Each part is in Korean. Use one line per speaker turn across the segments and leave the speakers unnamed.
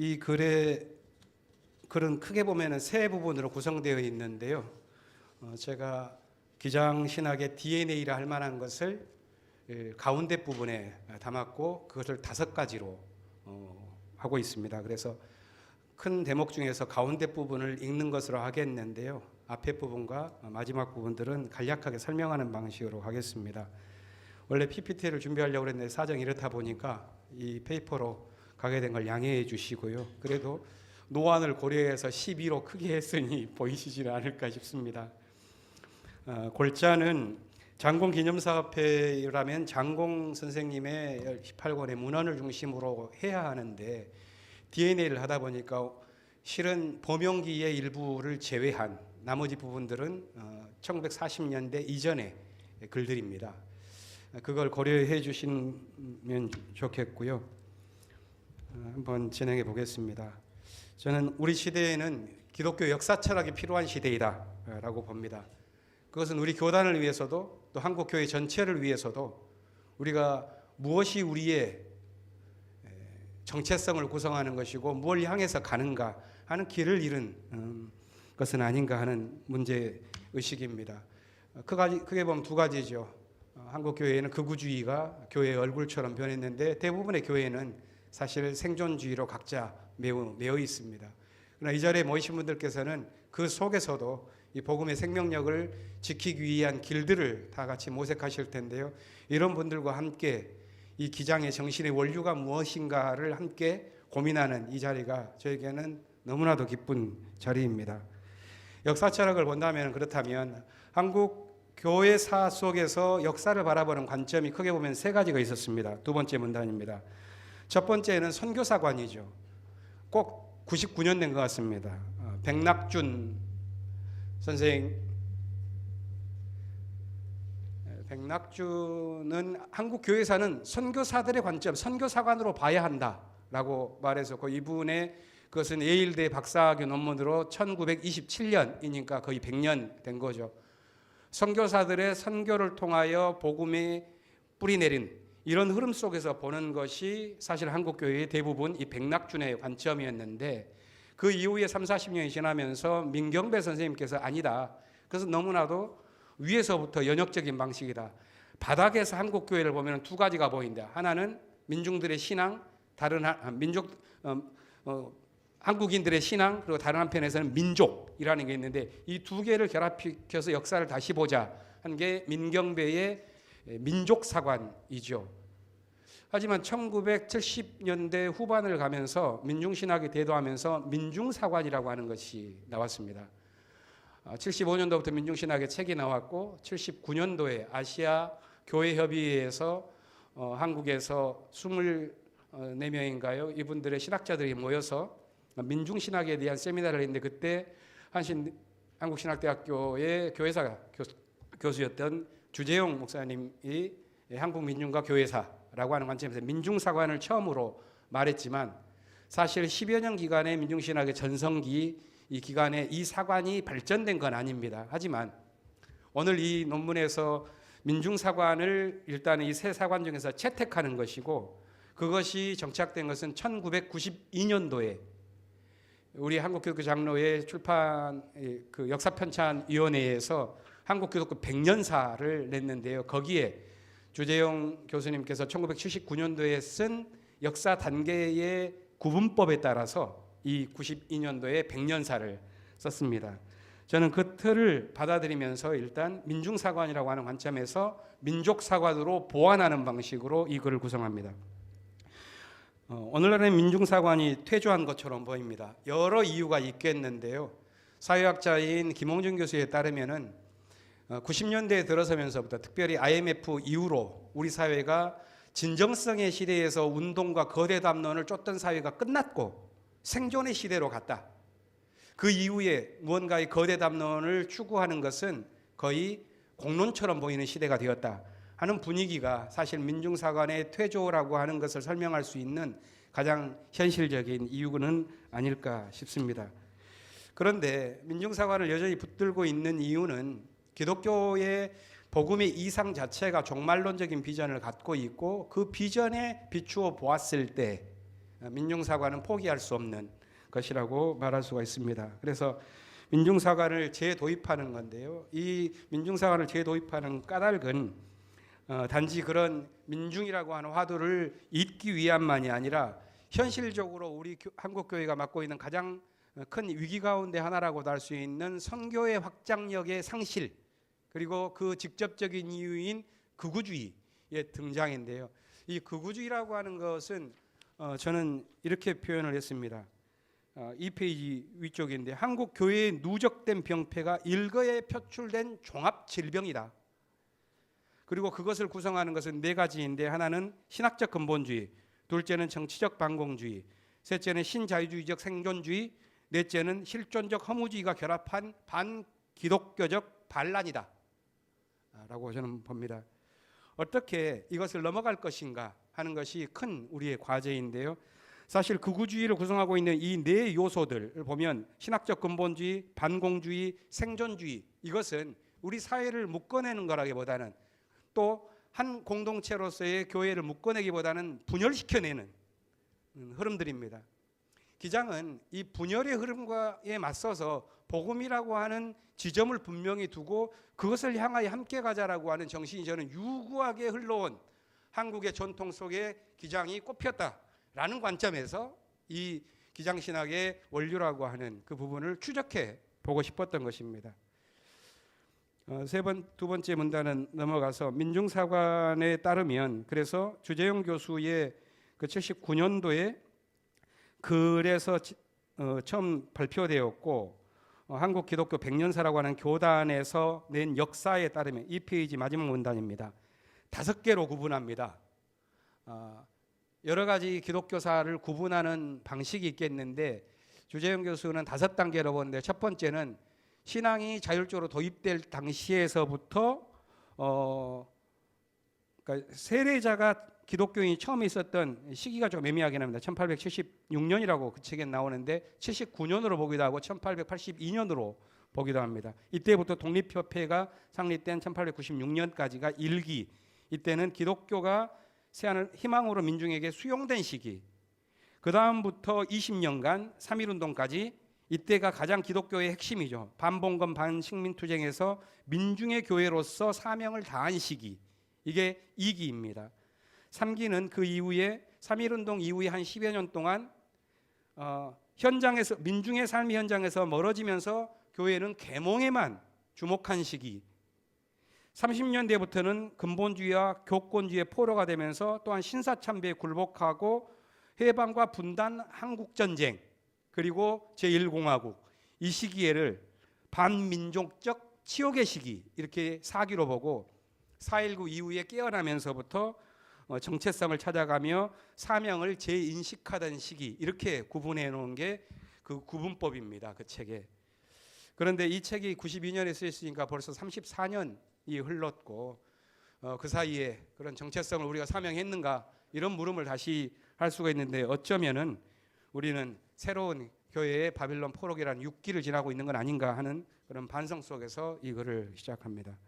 이 글은 크게 보면은 세 부분으로 구성되어 있는데요. 제가 기장신학의 DNA라 할 만한 것을 가운데 부분에 담았고 그것을 5가지로 하고 있습니다. 그래서 큰 대목 중에서 가운데 부분을 읽는 것으로 하겠는데요. 앞에 부분과 마지막 부분들은 간략하게 설명하는 방식으로 하겠습니다. 원래 PPT를 준비하려고 했는데 사정이 이렇다 보니까 이 페이퍼로 가게 된 걸 양해해 주시고요. 그래도 노안을 고려해서 12로 크게 했으니 보이시지는 않을까 싶습니다. 골자는 장공기념사업회라면 장공 선생님의 18권의 문헌을 중심으로 해야 하는데 DNA를 하다 보니까 실은 범용기의 일부를 제외한 나머지 부분들은 1940년대 이전의 글들입니다. 그걸 고려해 주시면 좋겠고요. 한번 진행해 보겠습니다. 저는 우리 시대에는 기독교 역사 철학이 필요한 시대이다라고 봅니다. 그것은 우리 교단을 위해서도 또 한국 교회 전체를 위해서도 우리가 무엇이 우리의 정체성을 구성하는 것이고 무엇을 향해서 가는가 하는 길을 잃은 것은 아닌가 하는 문제 의식입니다. 크게 보면 2가지죠. 한국 교회에는 극우주의가 교회의 얼굴처럼 변했는데 대부분의 교회는 사실 생존주의로 각자 매여 있습니다. 그러나 이 자리에 모이신 분들께서는 그 속에서도 이 복음의 생명력을 지키기 위한 길들을 다 같이 모색하실 텐데요. 이런 분들과 함께 이 기장의 정신의 원류가 무엇인가를 함께 고민하는 이 자리가 저에게는 너무나도 기쁜 자리입니다. 역사 철학을 본다면 그렇다면 한국 교회사 속에서 역사를 바라보는 관점이 크게 보면 3가지가 있었습니다. 2번째 문단입니다. 첫 번째는 선교사관이죠. 꼭 99년 된 것 같습니다. 백낙준 선생, 백낙준은 한국 교회사는 선교사들의 관점, 선교사관으로 봐야 한다라고 말해서 이분의 그것은 예일대 박사학위 논문으로 1927년이니까 거의 100년 된 거죠. 선교사들의 선교를 통하여 복음이 뿌리내린 이런 흐름 속에서 보는 것이 사실 한국교회의 대부분 이 백낙준의 관점이었는데 그 이후에 30-40년이 지나면서 민경배 선생님께서 아니다. 그래서 너무나도 위에서부터 연역적인 방식이다. 바닥에서 한국교회를 보면 2가지가 보인다. 하나는 민중들의 신앙, 다른 한국인들의 신앙, 그리고 다른 한편에서는 민족이라는 게 있는데 이 2개를 결합시켜서 역사를 다시 보자 한 게 민경배의 민족사관이죠. 하지만 1970년대 후반을 가면서 민중신학이 대도하면서 민중사관이라고 하는 것이 나왔습니다. 75년도부터 민중신학의 책이 나왔고 79년도에 아시아 교회협의회에서 한국에서 24명인가요? 이분들의 신학자들이 모여서 민중신학에 대한 세미나를 했는데 그때 한국신학대학교의 교회사 교수였던 주재용 목사님이 한국민중과 교회사라고 하는 관점에서 민중사관을 처음으로 말했지만 사실 10여 년 기간의 민중신학의 전성기 이 기간에 이 사관이 발전된 건 아닙니다. 하지만 오늘 이 논문에서 민중사관을 일단 이 세 사관 중에서 채택하는 것이고 그것이 정착된 것은 1992년도에 우리 한국기독교 장로회 출판 그 역사편찬위원회에서 한국기독교 100년사를 냈는데요. 거기에 주재용 교수님께서 1979년도에 쓴 역사 단계의 구분법에 따라서 이 92년도에 100년사를 썼습니다. 저는 그 틀을 받아들이면서 일단 민중사관이라고 하는 관점에서 민족사관으로 보완하는 방식으로 이 글을 구성합니다. 오늘날의 민중사관이 퇴조한 것처럼 보입니다. 여러 이유가 있겠는데요. 사회학자인 김홍준 교수에 따르면은 90년대에 들어서면서부터 특별히 IMF 이후로 우리 사회가 진정성의 시대에서 운동과 거대 담론을 쫓던 사회가 끝났고 생존의 시대로 갔다. 그 이후에 무언가의 거대 담론을 추구하는 것은 거의 공론처럼 보이는 시대가 되었다 하는 분위기가 사실 민중사관의 퇴조라고 하는 것을 설명할 수 있는 가장 현실적인 이유는 아닐까 싶습니다. 그런데 민중사관을 여전히 붙들고 있는 이유는 기독교의 복음의 이상 자체가 종말론적인 비전을 갖고 있고 그 비전에 비추어 보았을 때 민중사관은 포기할 수 없는 것이라고 말할 수가 있습니다. 그래서 민중사관을 재도입하는 건데요. 이 민중사관을 재도입하는 까닭은 단지 그런 민중이라고 하는 화두를 잇기 위함만이 아니라 현실적으로 우리 한국교회가 맡고 있는 가장 큰 위기 가운데 하나라고도 할 수 있는 선교의 확장력의 상실, 그리고 그 직접적인 이유인 극우주의의 등장인데요. 이 극우주의라고 하는 것은 저는 이렇게 표현을 했습니다. 2페이지 위쪽인데, 한국 교회의 누적된 병폐가 일거에 표출된 종합 질병이다. 그리고 그것을 구성하는 것은 네 가지인데, 하나는 신학적 근본주의, 둘째는 정치적 반공주의, 셋째는 신자유주의적 생존주의, 넷째는 실존적 허무주의가 결합한 반기독교적 반란이다 라고 저는 봅니다. 어떻게 이것을 넘어갈 것인가 하는 것이 큰 우리의 과제인데요. 사실 극우주의를 구성하고 있는 이 네 요소들을 보면 신학적 근본주의, 반공주의, 생존주의, 이것은 우리 사회를 묶어내는 거라기보다는, 또 한 공동체로서의 교회를 묶어내기보다는 분열시켜내는 흐름들입니다. 기장은 이 분열의 흐름과에 맞서서 복음이라고 하는 지점을 분명히 두고 그것을 향하여 함께 가자라고 하는 정신이 저는 유구하게 흘러온 한국의 전통 속에 기장이 꼽혔다라는 관점에서 이 기장신학의 원류라고 하는 그 부분을 추적해 보고 싶었던 것입니다. 두 번째 문단은 넘어가서 민중사관에 따르면, 그래서 주재용 교수의 그 79년도에 글에서 처음 발표되었고, 한국 기독교 100년사라고 하는 교단에서 낸 역사에 따르면, 2페이지 마지막 문단입니다. 5개로 구분합니다. 여러 가지 기독교사를 구분하는 방식이 있겠는데, 주재용 교수는 5단계로 보는데, 첫 번째는 신앙이 자율적으로 도입될 당시에서부터 그러니까 세례자가 기독교인이 처음 있었던 시기가 좀 애매하긴 합니다. 1876년이라고 그 책에 나오는데 79년으로 보기도 하고 1882년으로 보기도 합니다. 이때부터 독립협회가 창립된 1896년까지가 1기, 이때는 기독교가 새하늘 희망으로 민중에게 수용된 시기. 그 다음부터 20년간 3.1운동까지, 이때가 가장 기독교의 핵심이죠. 반봉건 반식민투쟁에서 민중의 교회로서 사명을 다한 시기, 이게 2기입니다. 3기는 그 이후에 3.1운동 이후에 한 10여 년 동안 현장에서, 민중의 삶의 현장에서 멀어지면서 교회는 계몽에만 주목한 시기. 30년대부터는 근본주의와 교권주의의 포로가 되면서 또한 신사참배에 굴복하고 해방과 분단, 한국전쟁, 그리고 제1공화국, 이 시기에를 반민족적 치욕의 시기, 이렇게 4기로 보고, 4.19 이후에 깨어나면서부터 정체성을 찾아가며 사명을 재인식하던 시기, 이렇게 구분해 놓은 게 그 구분법입니다. 그 책에. 그런데 이 책이 92년에 쓰였으니까 벌써 34년이 흘렀고, 그 사이에 그런 정체성을 우리가 사명했는가, 이런 물음을 다시 할 수가 있는데, 어쩌면은 우리는 새로운 교회의 바빌론 포로기라는 6기를 지나고 있는 건 아닌가 하는 그런 반성 속에서 이 글을 시작합니다.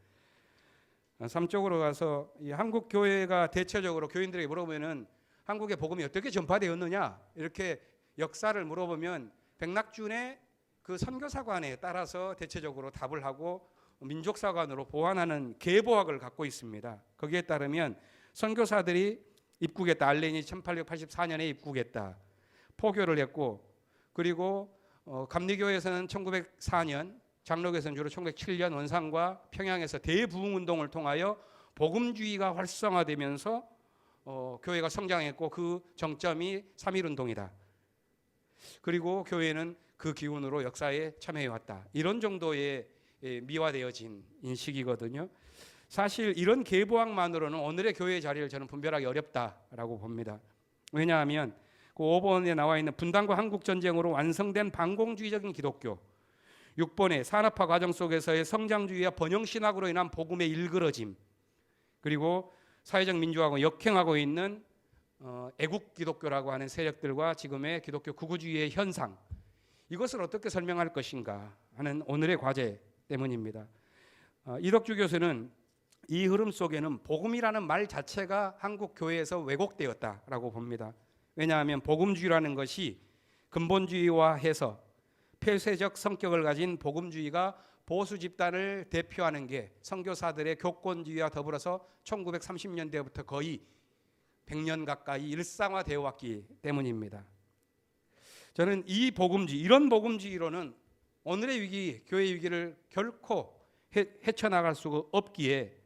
3쪽으로 가서, 이 한국 교회가 대체적으로 교인들에게 물어보면은 한국의 복음이 어떻게 전파되었느냐, 이렇게 역사를 물어보면 백낙준의 그 선교사관에 따라서 대체적으로 답을 하고 민족사관으로 보완하는 계보학을 갖고 있습니다. 거기에 따르면 선교사들이 입국했다. 알렌이 1884년에 입국했다. 포교를 했고, 그리고 감리교에서는 1904년, 장로교에서는 주로 1907년 원산과 평양에서 대부흥운동을 통하여 복음주의가 활성화되면서 교회가 성장했고, 그 정점이 3.1운동이다. 그리고 교회는 그 기운으로 역사에 참여해왔다. 이런 정도의 미화되어진 인식이거든요. 사실 이런 계보학만으로는 오늘의 교회의 자리를 저는 분별하기 어렵다라고 봅니다. 왜냐하면 그 5번에 나와 있는 분단과 한국전쟁으로 완성된 반공주의적인 기독교, 6번의 산업화 과정 속에서의 성장주의와 번영신학으로 인한 복음의 일그러짐, 그리고 사회적 민주화하고 역행하고 있는 애국 기독교라고 하는 세력들과 지금의 기독교 극우주의의 현상, 이것을 어떻게 설명할 것인가 하는 오늘의 과제 때문입니다. 이덕주 교수는 이 흐름 속에는 복음이라는 말 자체가 한국 교회에서 왜곡되었다라고 봅니다. 왜냐하면 복음주의라는 것이 근본주의화해서 폐쇄적 성격을 가진 복음주의가 보수 집단을 대표하는 게 선교사들의 교권주의와 더불어서 1930년대부터 거의 100년 가까이 일상화되어 왔기 때문입니다. 저는 이 복음주의, 이런 복음주의로는 오늘의 위기, 교회 위기를 결코 헤쳐나갈 수가 없기에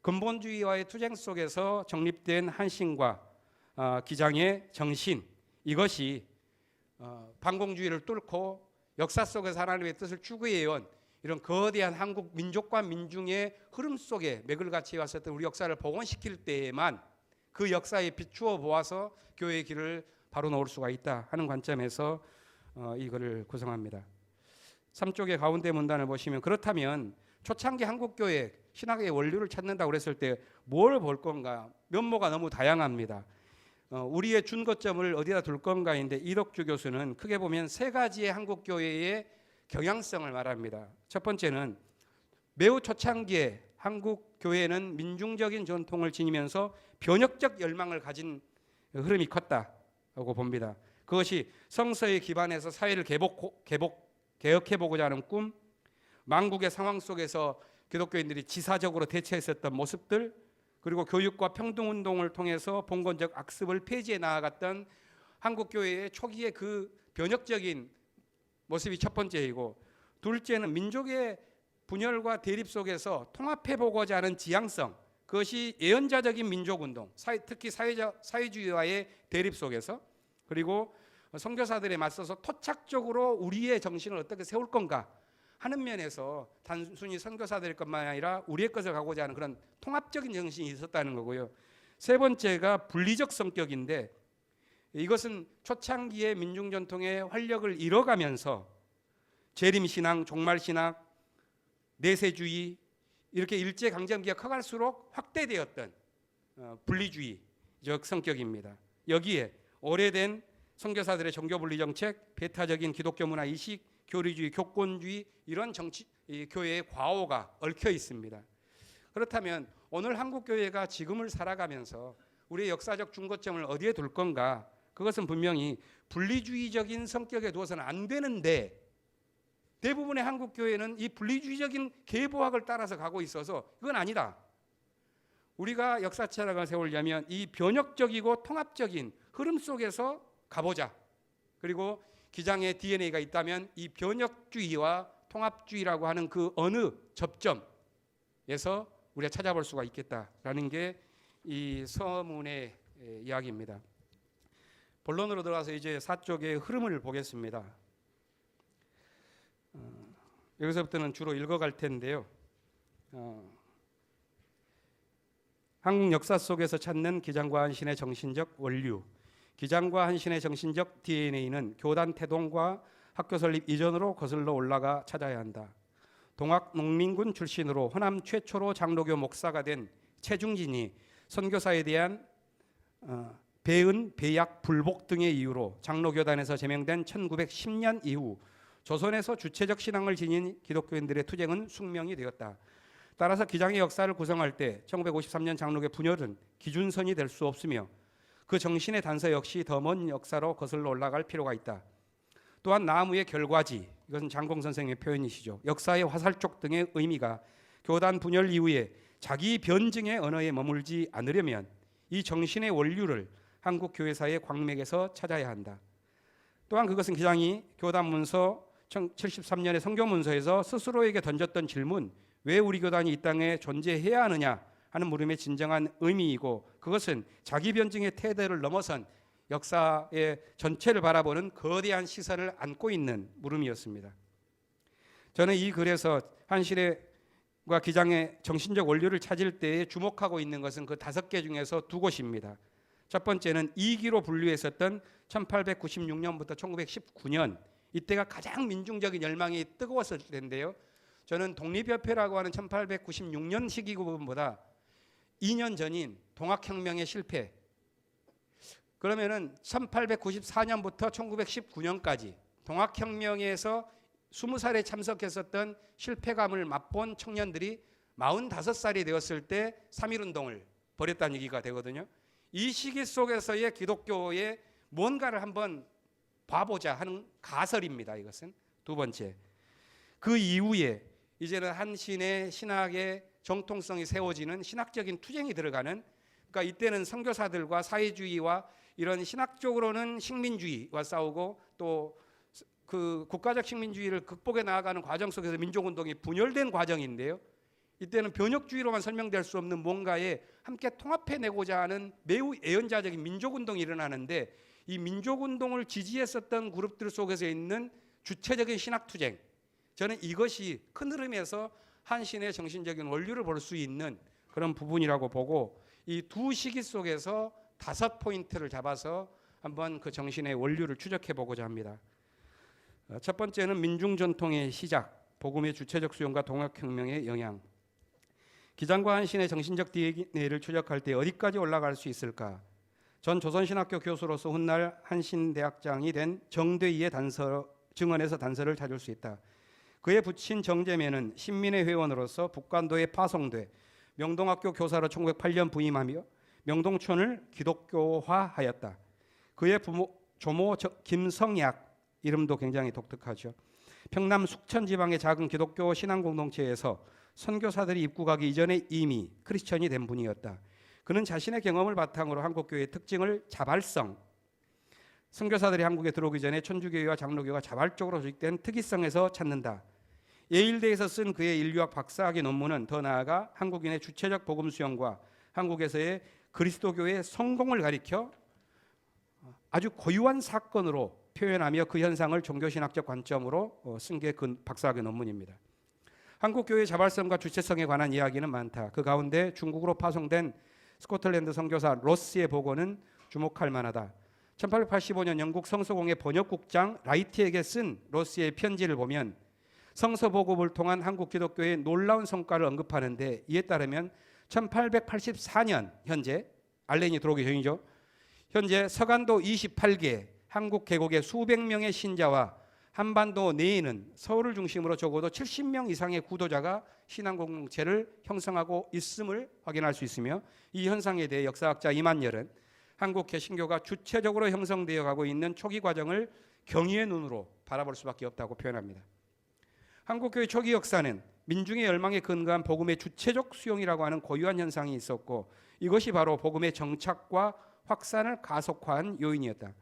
근본주의와의 투쟁 속에서 정립된 한신과 기장의 정신, 이것이 반공주의를 뚫고 역사 속에서 하나님의 뜻을 추구해온 이런 거대한 한국 민족과 민중의 흐름 속에 맥을 같이 왔었던 우리 역사를 복원시킬 때에만 그 역사에 비추어 보아서 교회의 길을 바로 놓을 수가 있다 하는 관점에서 이거를 구성합니다. 3쪽의 가운데 문단을 보시면, 그렇다면 초창기 한국교회 신학의 원류를 찾는다고 그랬을 때 뭘 볼 건가? 면모가 너무 다양합니다. 우리의 준거점을 어디다 둘 건가인데, 이덕주 교수는 크게 보면 세 가지의 한국교회의 경향성을 말합니다. 첫 번째는 매우 초창기에 한국교회는 민중적인 전통을 지니면서 변혁적 열망을 가진 흐름이 컸다고 봅니다. 그것이 성서에 기반해서 사회를 개혁해보고자 하는 꿈, 망국의 상황 속에서 기독교인들이 지사적으로 대처했었던 모습들, 그리고 교육과 평등운동을 통해서 봉건적 악습을 폐지해 나아갔던 한국교회의 초기의 그 변혁적인 모습이 첫 번째이고, 둘째는 민족의 분열과 대립 속에서 통합해보고자 하는 지향성, 그것이 예언자적인 민족운동, 특히 사회주의와의 대립 속에서, 그리고 선교사들에 맞서서 토착적으로 우리의 정신을 어떻게 세울 건가 하는 면에서 단순히 선교사들 것만 아니라 우리의 것을 가고자 하는 그런 통합적인 정신이 있었다는 거고요. 세 번째가 분리적 성격인데, 이것은 초창기의 민중전통의 활력을 잃어가면서 재림신앙, 종말신학, 내세주의, 이렇게 일제강점기가 커갈수록 확대되었던 분리주의적 성격입니다. 여기에 오래된 선교사들의 종교분리정책, 배타적인 기독교 문화이식, 교리주의, 교권주의, 이런 교회의 과오가 얽혀 있습니다. 그렇다면 오늘 한국교회가 지금을 살아가면서 우리의 역사적 중거점을 어디에 둘 건가? 그것은 분명히 분리주의적인 성격에 두어서는 안 되는데, 대부분의 한국교회는 이 분리주의적인 계보학을 따라서 가고 있어서 그건 아니다. 우리가 역사 철학을 세우려면 이 변혁적이고 통합적인 흐름 속에서 가보자. 그리고 기장의 DNA가 있다면 이 변혁주의와 통합주의라고 하는 그 어느 접점에서 우리가 찾아볼 수가 있겠다라는 게 이 서문의 이야기입니다. 본론으로 들어가서 이제 4쪽의 흐름을 보겠습니다. 여기서부터는 주로 읽어갈 텐데요. 한국 역사 속에서 찾는 기장과 한신의 정신적 원류, 기장과 한신의 정신적 DNA는 교단 태동과 학교 설립 이전으로 거슬러 올라가 찾아야 한다. 동학 농민군 출신으로 호남 최초로 장로교 목사가 된 최중진이 선교사에 대한 배은, 배약, 불복 등의 이유로 장로교단에서 제명된 1910년 이후 조선에서 주체적 신앙을 지닌 기독교인들의 투쟁은 숙명이 되었다. 따라서 기장의 역사를 구성할 때 1953년 장로교 분열은 기준선이 될 수 없으며 그 정신의 단서 역시 더 먼 역사로 거슬러 올라갈 필요가 있다. 또한 나무의 결과지, 이것은 장공 선생의 표현이시죠. 역사의 화살촉 등의 의미가 교단 분열 이후에 자기 변증의 언어에 머물지 않으려면 이 정신의 원류를 한국 교회사의 광맥에서 찾아야 한다. 또한 그것은 기장이 교단 문서 73년의 성경 문서에서 스스로에게 던졌던 질문, 왜 우리 교단이 이 땅에 존재해야 하느냐 하는 물음의 진정한 의미이고, 그것은 자기 변증의 태도를 넘어선 역사의 전체를 바라보는 거대한 시선을 안고 있는 물음이었습니다. 저는 이 글에서 한신과 기장의 정신적 원류를 찾을 때에 주목하고 있는 것은 그 5개 중에서 2곳입니다. 첫 번째는 2기로 분류했었던 1896년부터 1919년, 이때가 가장 민중적인 열망이 뜨거웠을 때인데요. 저는 독립협회라고 하는 1896년 시기 구분보다 2년 전인 동학혁명의 실패, 그러면은 1894년부터 1919년까지 동학혁명에서 20살에 참석했었던 실패감을 맛본 청년들이 45살이 되었을 때 3.1운동을 벌였다는 얘기가 되거든요. 이 시기 속에서의 기독교의 뭔가를 한번 봐보자 하는 가설입니다. 이것은 두 번째. 그 이후에 이제는 한신의 신학의 정통성이 세워지는 신학적인 투쟁이 들어가는, 그러니까 이때는 선교사들과 사회주의와 이런 신학적으로는 식민주의와 싸우고 또 그 국가적 식민주의를 극복해 나아가는 과정 속에서 민족운동이 분열된 과정인데요. 이때는 변혁주의로만 설명될 수 없는 뭔가에 함께 통합해내고자 하는 매우 애연자적인 민족운동이 일어나는데, 이 민족운동을 지지했었던 그룹들 속에서 있는 주체적인 신학투쟁, 저는 이것이 큰 흐름에서 한신의 정신적인 원류를 볼 수 있는 그런 부분이라고 보고, 이 두 시기 속에서 5포인트를 잡아서 한번 그 정신의 원류를 추적해 보고자 합니다. 첫 번째는 민중전통의 시작, 복음의 주체적 수용과 동학혁명의 영향. 기장과 한신의 정신적 DNA를 추적할 때 어디까지 올라갈 수 있을까? 전 조선신학교 교수로서 훗날 한신대학장이 된 정대희의 증언에서 단서를 찾을 수 있다. 그에 붙인 정제면은 신민의 회원으로서 북간도에 파송돼 명동학교 교사로 1908년 부임하며 명동촌을 기독교화하였다. 그의 조모 김성약, 이름도 굉장히 독특하죠. 평남 숙천 지방의 작은 기독교 신앙 공동체에서 선교사들이 입국하기 이전에 이미 크리스천이 된 분이었다. 그는 자신의 경험을 바탕으로 한국교회의 특징을 자발성, 선교사들이 한국에 들어오기 전에 천주교회와 장로교가 자발적으로 조직된 특이성에서 찾는다. 예일대에서 쓴 그의 인류학 박사학위 논문은 더 나아가 한국인의 주체적 복음 수용과 한국에서의 그리스도교의 성공을 가리켜 아주 고유한 사건으로 표현하며 그 현상을 종교신학적 관점으로 쓴 게 그 박사학위 논문입니다. 한국교회의 자발성과 주체성에 관한 이야기는 많다. 그 가운데 중국으로 파송된 스코틀랜드 선교사 로스의 보고는 주목할 만하다. 1885년 영국 성서공회 번역국장 라이트에게 쓴 로스의 편지를 보면 성서보급을 통한 한국 기독교의 놀라운 성과를 언급하는데, 이에 따르면 1884년 현재, 알렌이 들어오기 전이죠. 현재 서간도 28개, 한국 계곡의 수백 명의 신자와 한반도 내에는 서울을 중심으로 적어도 70명 이상의 구도자가 신앙 공동체를 형성하고 있음을 확인할 수 있으며, 이 현상에 대해 역사학자 이만열은 한국 개신교가 주체적으로 형성되어 가고 있는 초기 과정을 경의의 눈으로 바라볼 수밖에 없다고 표현합니다. 한국교회 초기 역사는 민중의 열망에 근거한 복음의 주체적 수용이라고 하는 고유한 현상이 있었고, 이것이 바로 복음의 정착과 확산을 가속화한 요인이었다.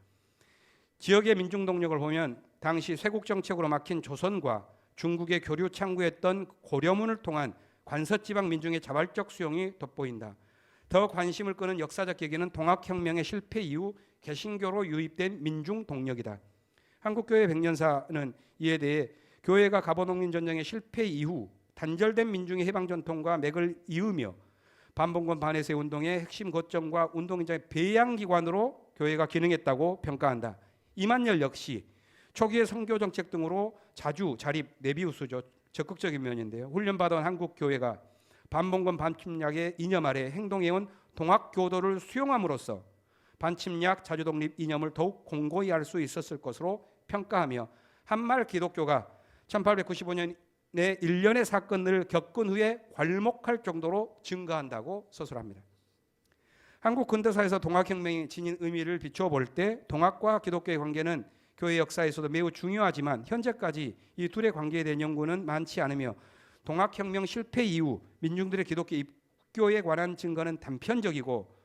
지역의 민중 동력을 보면 당시 쇄국 정책으로 막힌 조선과 중국의 교류 창구했던 고려문을 통한 관서지방 민중의 자발적 수용이 돋보인다. 더 관심을 끄는 역사적 계기는 동학혁명의 실패 이후 개신교로 유입된 민중 동력이다. 한국교회 백년사는 이에 대해 교회가 갑오농민전쟁의 실패 이후 단절된 민중의 해방전통과 맥을 이으며 반봉건 반해세 운동의 핵심 거점과 운동인자의 배양기관으로 교회가 기능했다고 평가한다. 이만열 역시 초기의 선교 정책 등으로 자주 자립 내비우스죠. 적극적인 면인데요. 훈련받은 한국 교회가 반봉건 반침략의 이념 아래 행동해온 동학교도를 수용함으로써 반침략 자주독립 이념을 더욱 공고히 할 수 있었을 것으로 평가하며, 한말 기독교가 1895년에 일련의 사건을 겪은 후에 괄목할 정도로 증가한다고 서술합니다. 한국 근대사에서 동학혁명이 지닌 의미를 비추어 볼 때 동학과 기독교의 관계는 교회 역사에서도 매우 중요하지만, 현재까지 이 둘의 관계에 대한 연구는 많지 않으며 동학혁명 실패 이후 민중들의 기독교 입교에 관한 증거는 단편적이고,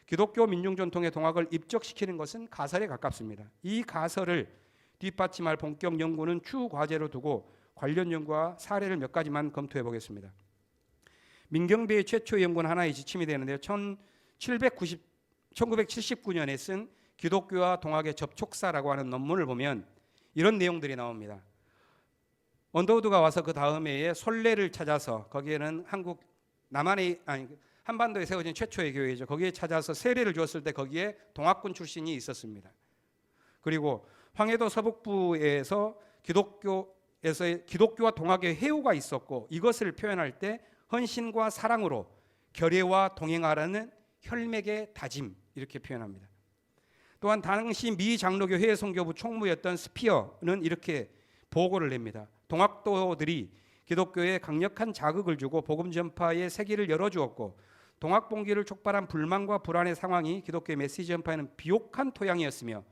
기독교 민중 전통의 동학을 입적시키는 것은 가설에 가깝습니다. 이 가설을 뒷받침할 본격 연구는 추후 과제로 두고 관련 연구와 사례를 몇 가지만 검토해 보겠습니다. 민경배의 최초의 연구는 하나의 지침이 되는데요. 1979년에 쓴 기독교와 동학의 접촉사라고 하는 논문을 보면 이런 내용들이 나옵니다. 언더우드가 와서 그 다음 해에 솔레를 찾아서, 거기에는 한반도에 세워진 최초의 교회죠. 거기에 찾아서 세례를 주었을 때 거기에 동학군 출신이 있었습니다. 그리고 황해도 서북부에서 기독교와 동학의 회오가 있었고, 이것을 표현할 때 헌신과 사랑으로 결례와 동행하라는 혈맥의 다짐, 이렇게 표현합니다. 또한 당시 미 장로교 해외 선교부 총무였던 스피어는 이렇게 보고를 냅니다. 동학도들이 기독교에 강력한 자극을 주고 복음 전파의 세기를 열어주었고, 동학봉기를 촉발한 불만과 불안의 상황이 기독교의 메시지 전파에는 비옥한 토양이었으며,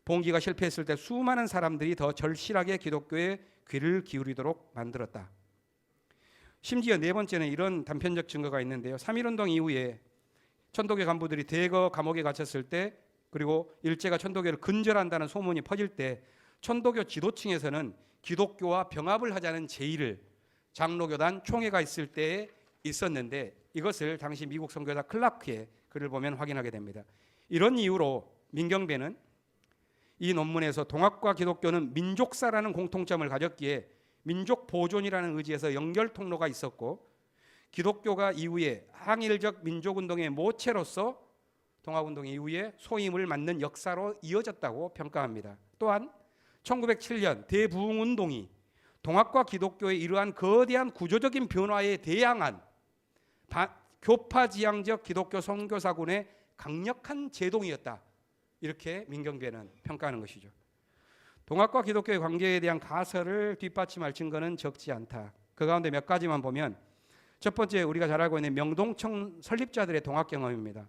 봉기가 실패했을 때 수많은 사람들이 더 절실하게 기독교에 귀를 기울이도록 만들었다. 심지어 네 번째는 이런 단편적 증거가 있는데요. 3.1운동 이후에 천도교 간부들이 대거 감옥에 갇혔을 때, 그리고 일제가 천도교를 근절한다는 소문이 퍼질 때 천도교 지도층에서는 기독교와 병합을 하자는 제의를 장로교단 총회가 있을 때에 있었는데, 이것을 당시 미국 선교사 클라크의 글을 보면 확인하게 됩니다. 이런 이유로 민경배는 이 논문에서 동학과 기독교는 민족사라는 공통점을 가졌기에 민족 보존이라는 의지에서 연결 통로가 있었고, 기독교가 이후에 항일적 민족운동의 모체로서 동학운동 이후에 소임을 맞는 역사로 이어졌다고 평가합니다. 또한 1907년 대부흥운동이 동학과 기독교의 이러한 거대한 구조적인 변화에 대항한 교파지향적 기독교 선교사군의 강력한 제동이었다, 이렇게 민경배는 평가하는 것이죠. 동학과 기독교의 관계에 대한 가설을 뒷받침할 증거는 적지 않다. 그 가운데 몇 가지만 보면, 첫 번째, 우리가 잘 알고 있는 명동청 설립자들의 동학 경험입니다.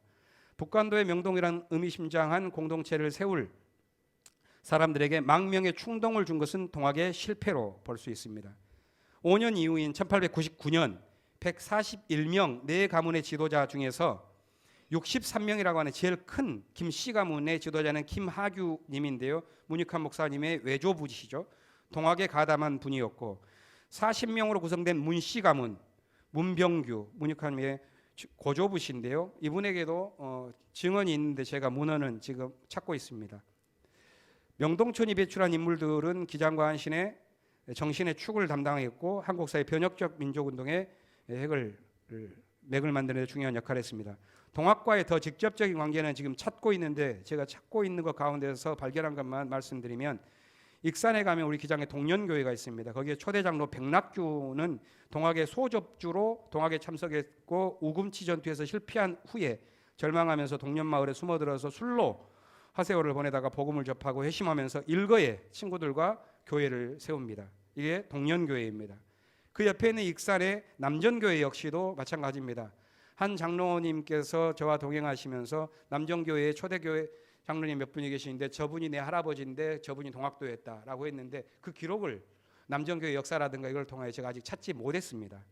북한도의 명동이란 의미심장한 공동체를 세울 사람들에게 망명의 충동을 준 것은 동학의 실패로 볼 수 있습니다. 5년 이후인 1899년 141명 네 가문의 지도자 중에서 63명이라고 하는 제일 큰 김씨 가문의 지도자는 김하규님인데요. 문익환 목사님의 외조부시죠. 동학에 가담한 분이었고, 40명으로 구성된 문씨 가문 문병규, 문익환의 고조부시인데요. 이분에게도 증언이 있는데 제가 문헌은 지금 찾고 있습니다. 명동촌이 배출한 인물들은 기장과 한신의 정신의 축을 담당했고 한국사의 변혁적 민족운동의 맥을 만드는 데 중요한 역할을 했습니다. 동학과의 더 직접적인 관계는 지금 찾고 있는데, 제가 찾고 있는 것 가운데서 발견한 것만 말씀드리면, 익산에 가면 우리 기장에 동년교회가 있습니다. 거기에 초대 장로 백낙주는 동학의 소접주로 동학에 참석했고, 우금치 전투에서 실패한 후에 절망하면서 동년마을에 숨어들어서 술로 하세호를 보내다가 복음을 접하고 회심하면서 일거에 친구들과 교회를 세웁니다. 이게 동년교회입니다. 그 옆에 있는 익산의 남전교회 역시도 마찬가지입니다. 한 장로님께서 저와 동행하시면서 남전교회의 초대교회 장로님 몇 분이 계시는데 저분이 내 할아버지인데 저분이 동학도였다라고 했는데, 그 기록을 남전교회 역사라든가 이걸 통하여 제가 아직 찾지 못했습니다.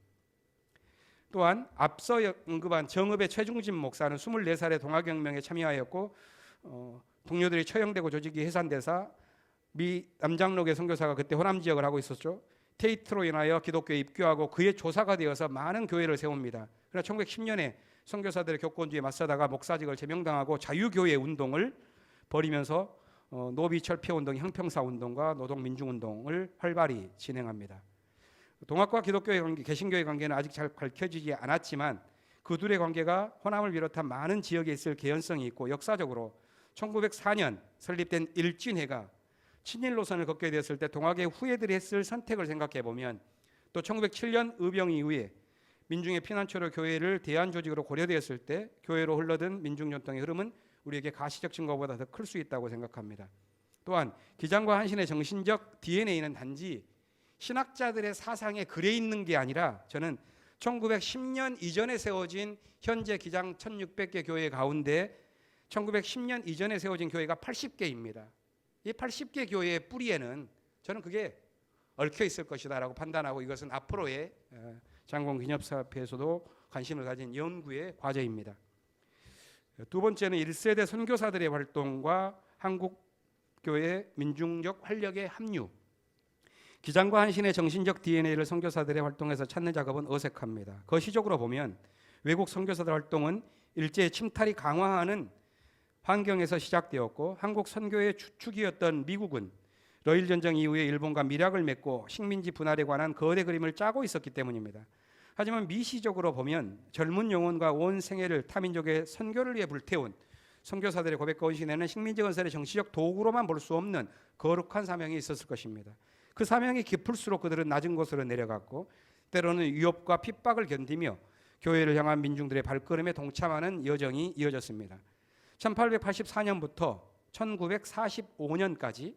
또한 앞서 언급한 정읍의 최중진 목사는 24살에 동학혁명에 참여하였고, 동료들이 처형되고 조직이 해산돼서 미 남장로계 선교사가 그때 호남 지역을 하고 있었죠. 테이트로 인하여 기독교에 입교하고 그의 조사가 되어서 많은 교회를 세웁니다. 그러나 1910년에 선교사들의 교권주의에 맞서다가 목사직을 제명당하고 자유교회 운동을 벌이면서 노비철폐운동, 형평사운동과 노동민중운동을 활발히 진행합니다. 동학과 기독교의 관계, 개신교의 관계는 아직 잘 밝혀지지 않았지만 그 둘의 관계가 호남을 비롯한 많은 지역에 있을 개연성이 있고, 역사적으로 1904년 설립된 일진회가 친일 노선을 걷게 되었을 때 동학의 후예들이 했을 선택을 생각해 보면, 또 1907년 의병 이후에 민중의 피난처로 교회를 대안조직으로 고려되었을 때 교회로 흘러든 민중전통의 흐름은 우리에게 가시적 증거보다 더 클 수 있다고 생각합니다. 또한 기장과 한신의 정신적 DNA는 단지 신학자들의 사상에 글에 있는 게 아니라, 저는 1910년 이전에 세워진 현재 기장 1600개 교회 가운데 1910년 이전에 세워진 교회가 80개입니다. 이 80개 교회의 뿌리에는 저는 그게 얽혀 있을 것이다라고 판단하고, 이것은 앞으로의 장공기념사업회에서도 관심을 가진 연구의 과제입니다. 두 번째는 1세대 선교사들의 활동과 한국교회 민중적 활력의 합류. 기장과 한신의 정신적 DNA를 선교사들의 활동에서 찾는 작업은 어색합니다. 거시적으로 보면 외국 선교사들 활동은 일제의 침탈이 강화하는 환경에서 시작되었고, 한국 선교의 주축이었던 미국은 러일 전쟁 이후에 일본과 밀약을 맺고 식민지 분할에 관한 거대 그림을 짜고 있었기 때문입니다. 하지만 미시적으로 보면 젊은 영혼과 온 생애를 타민족의 선교를 위해 불태운 선교사들의 고백과 헌신에는 식민지 건설의 정치적 도구로만 볼 수 없는 거룩한 사명이 있었을 것입니다. 그 사명이 깊을수록 그들은 낮은 곳으로 내려갔고, 때로는 위협과 핍박을 견디며 교회를 향한 민중들의 발걸음에 동참하는 여정이 이어졌습니다. 1884년부터 1945년까지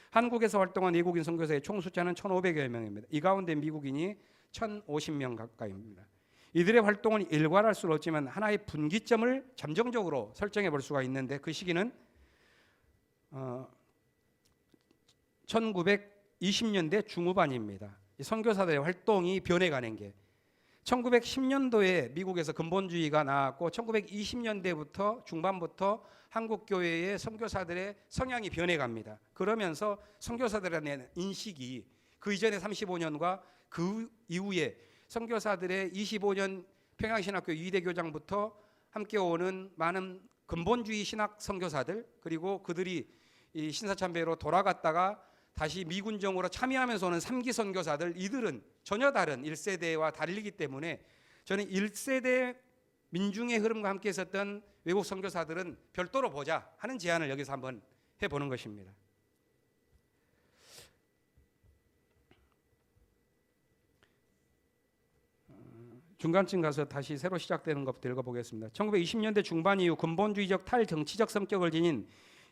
한국에서 활동한 외국인 선교사의 총 숫자는 1,500여 명입니다. 이 가운데 미국인이 1,050명 가까이입니다. 이들의 활동은 일관할 수는 없지만 하나의 분기점을 잠정적으로 설정해 볼 수가 있는데, 그 시기는 1920년대 중후반입니다. 선교사들의 활동이 변해가는 게 1910년도에 미국에서 근본주의가 나왔고 1920년대부터 중반부터 한국 교회의 선교사들의 성향이 변해갑니다. 그러면서 선교사들에 대한 인식이 그 이전의 35년과 그 이후에 선교사들의 25년 평양신학교 이대교장부터 함께 오는 많은 근본주의 신학 선교사들, 그리고 그들이 이 신사참배로 돌아갔다가 다시 미군정으로 참여하면서 오는 3기 선교사들, 이들은 전혀 다른 1세대와 다르기 때문에 저는 1세대 민중의 흐름과 함께 있었던 외국 선교사들은 별도로 보자 하는 제안을 여기서 한번 해보는 것입니다. 중간쯤 가서 다시 새로 시작되는 것부터 읽어보겠습니다. 1920년대 중반 이후 근본주의적 탈정치적 성격을 지닌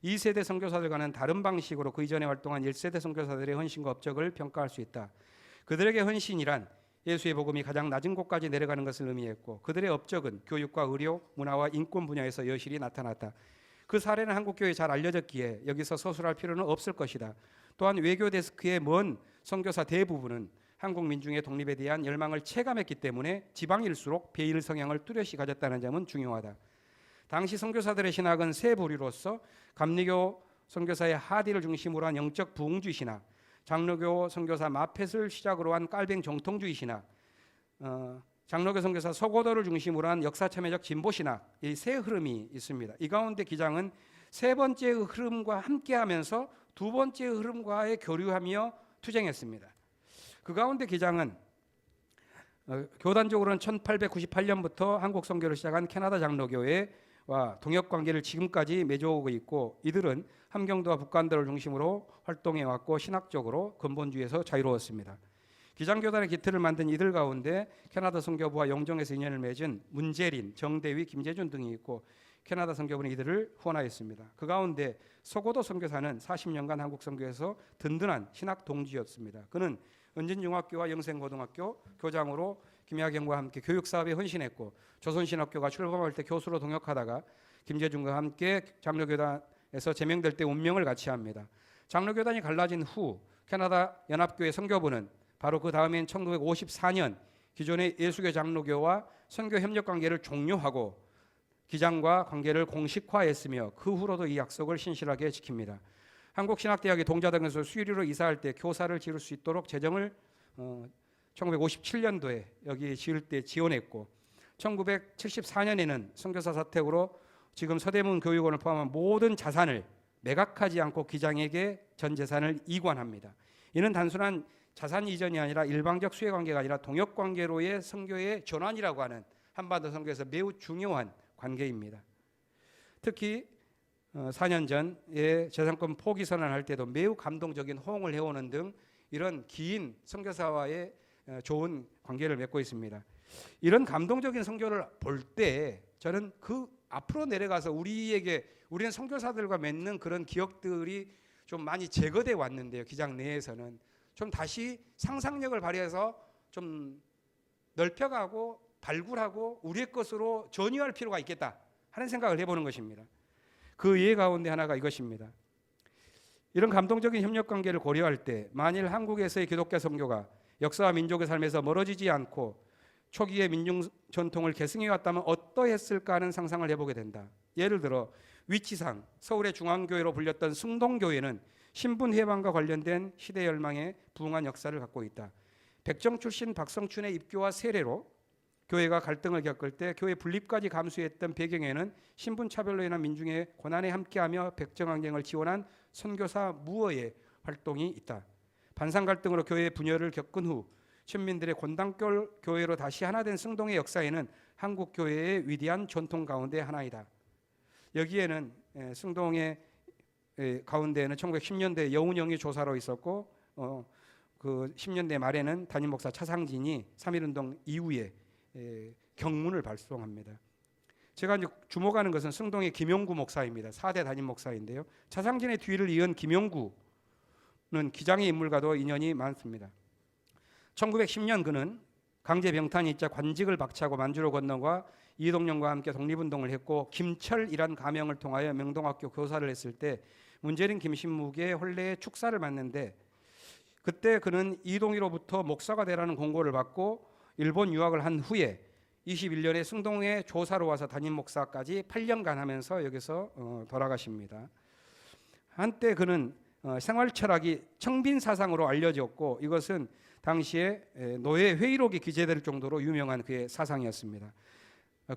2세대 선교사들과는 다른 방식으로 그 이전에 활동한 1세대 선교사들의 헌신과 업적을 평가할 수 있다. 그들에게 헌신이란 예수의 복음이 가장 낮은 곳까지 내려가는 것을 의미했고, 그들의 업적은 교육과 의료, 문화와 인권 분야에서 여실히 나타났다. 그 사례는 한국교회에 잘 알려졌기에 여기서 서술할 필요는 없을 것이다. 또한 외교 데스크의 먼 선교사 대부분은 한국 민중의 독립에 대한 열망을 체감했기 때문에 지방일수록 배일 성향을 뚜렷이 가졌다는 점은 중요하다. 당시 선교사들의 신학은 세 부류로서 감리교 선교사의 하디를 중심으로 한 영적 부흥주의 신학, 장로교 선교사 마펫을 시작으로 한 깔뱅 정통주의 신학, 장로교 선교사 서고도를 중심으로 한 역사참여적 진보 신학, 이 세 흐름이 있습니다. 이 가운데 기장은 세 번째의 흐름과 함께하면서 두 번째의 흐름과의 교류하며 투쟁했습니다. 그 가운데 기장은 교단적으로는 1898년부터 한국 선교를 시작한 캐나다 장로교회와 동역 관계를 지금까지 맺어오고 있고, 이들은 함경도와 북간도를 중심으로 활동해 왔고 신학적으로 근본주의에서 자유로웠습니다. 기장교단의 기틀을 만든 이들 가운데 캐나다 선교부와 영정에서 인연을 맺은 문재린, 정대위, 김재준 등이 있고 캐나다 선교부는 이들을 후원하였습니다. 그 가운데 서고도 선교사는 40년간 한국 선교에서 든든한 신학 동지였습니다. 그는 은진중학교와 영생고등학교 교장으로 김야경과 함께 교육사업에 헌신했고, 조선신학교가 출범할 때 교수로 동역하다가 김재준과 함께 장로교단에서 제명될 때 운명을 같이 합니다. 장로교단이 갈라진 후 캐나다 연합교회 선교부는 바로 그 다음인 1954년 기존의 예수교 장로교와 선교 협력 관계를 종료하고 기장과 관계를 공식화했으며 그 후로도 이 약속을 신실하게 지킵니다. 한국신학대학의 동자동에서 수유리로 이사할 때 교사를 지을 수 있도록 재정을 1957년도에 여기 지을 때 지원했고, 1974년에는 선교사 사택으로 지금 서대문 교육원을 포함한 모든 자산을 매각하지 않고 기장에게 전 재산을 이관합니다. 이는 단순한 자산 이전이 아니라 일방적 수혜 관계가 아니라 동역 관계로의 선교의 전환이라고 하는 한반도 선교에서 매우 중요한 관계입니다. 특히 4년 전에 재산권 포기 선언할 때도 매우 감동적인 호응을 해오는 등 이런 긴 선교사와의 좋은 관계를 맺고 있습니다. 이런 감동적인 선교를 볼 때 저는 그 앞으로 내려가서 우리는 선교사들과 맺는 그런 기억들이 좀 많이 제거돼 왔는데요. 기장 내에서는 좀 다시 상상력을 발휘해서 좀 넓혀가고 발굴하고 우리의 것으로 전유할 필요가 있겠다 하는 생각을 해보는 것입니다. 그 예 가운데 하나가 이것입니다. 이런 감동적인 협력관계를 고려할 때 만일 한국에서의 기독교 선교가 역사와 민족의 삶에서 멀어지지 않고 초기의 민중 전통을 계승해 왔다면 어떠했을까 하는 상상을 해보게 된다. 예를 들어 위치상 서울의 중앙교회로 불렸던 승동교회는 신분 해방과 관련된 시대 열망에 부응한 역사를 갖고 있다. 백정 출신 박성춘의 입교와 세례로 교회가 갈등을 겪을 때 교회 분립까지 감수했던 배경에는 신분 차별로 인한 민중의 고난에 함께하며 백정 환경을 지원한 선교사 무어의 활동이 있다. 반상 갈등으로 교회의 분열을 겪은 후 신민들의 권당결 교회로 다시 하나된 승동의 역사에는 한국 교회의 위대한 전통 가운데 하나이다. 여기에는 승동의 가운데에는 1910년대 여운형이 조사로 있었고 그 10년대 말에는 담임 목사 차상진이 3.1운동 이후에 경문을 발송합니다. 제가 이제 주목하는 것은 승동의 김용구 목사입니다. 4대 담임 목사인데요. 차상진의 뒤를 이은 김용구는 기장의 인물과도 인연이 많습니다. 1910년 그는 강제 병탄이 있자 관직을 박차고 만주로 건너가 이동영과 함께 독립운동을 했고 김철이란 가명을 통하여 명동학교 교사를 했을 때 문재인 김신묵의 혼례에 축사를 받는데 그때 그는 이동희로부터 목사가 되라는 공고를 받고 일본 유학을 한 후에 21년에 승동에 조사로 와서 담임 목사까지 8년간 하면서 여기서 돌아가십니다. 한때 그는 생활 철학이 청빈 사상으로 알려졌고 이것은 당시에 노예 회의록이 기재될 정도로 유명한 그의 사상이었습니다.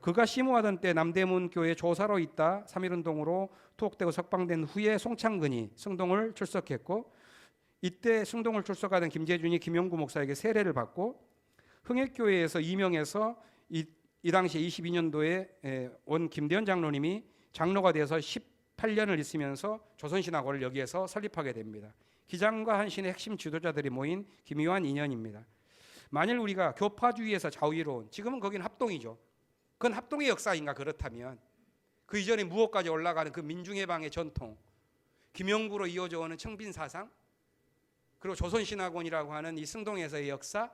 그가 심호하던 때 남대문 교회 조사로 있다 3.1운동으로 투옥되고 석방된 후에 송창근이 승동을 출석했고 이때 승동을 출석하던 김재준이 김용구 목사에게 세례를 받고 흥액교회에서 임명해서 이 당시 22년도에 온 김대현 장로님이 장로가 돼서 18년을 있으면서 조선신학원을 여기에서 설립하게 됩니다. 기장과 한신의 핵심 지도자들이 모인 김유한 인연입니다. 만일 우리가 교파주의에서 좌우이로운 지금은 거긴 합동이죠. 그건 합동의 역사인가 그렇다면 그 이전에 무엇까지 올라가는 그 민중해방의 전통 김영구로 이어져 오는 청빈사상 그리고 조선신학원이라고 하는 이 승동에서의 역사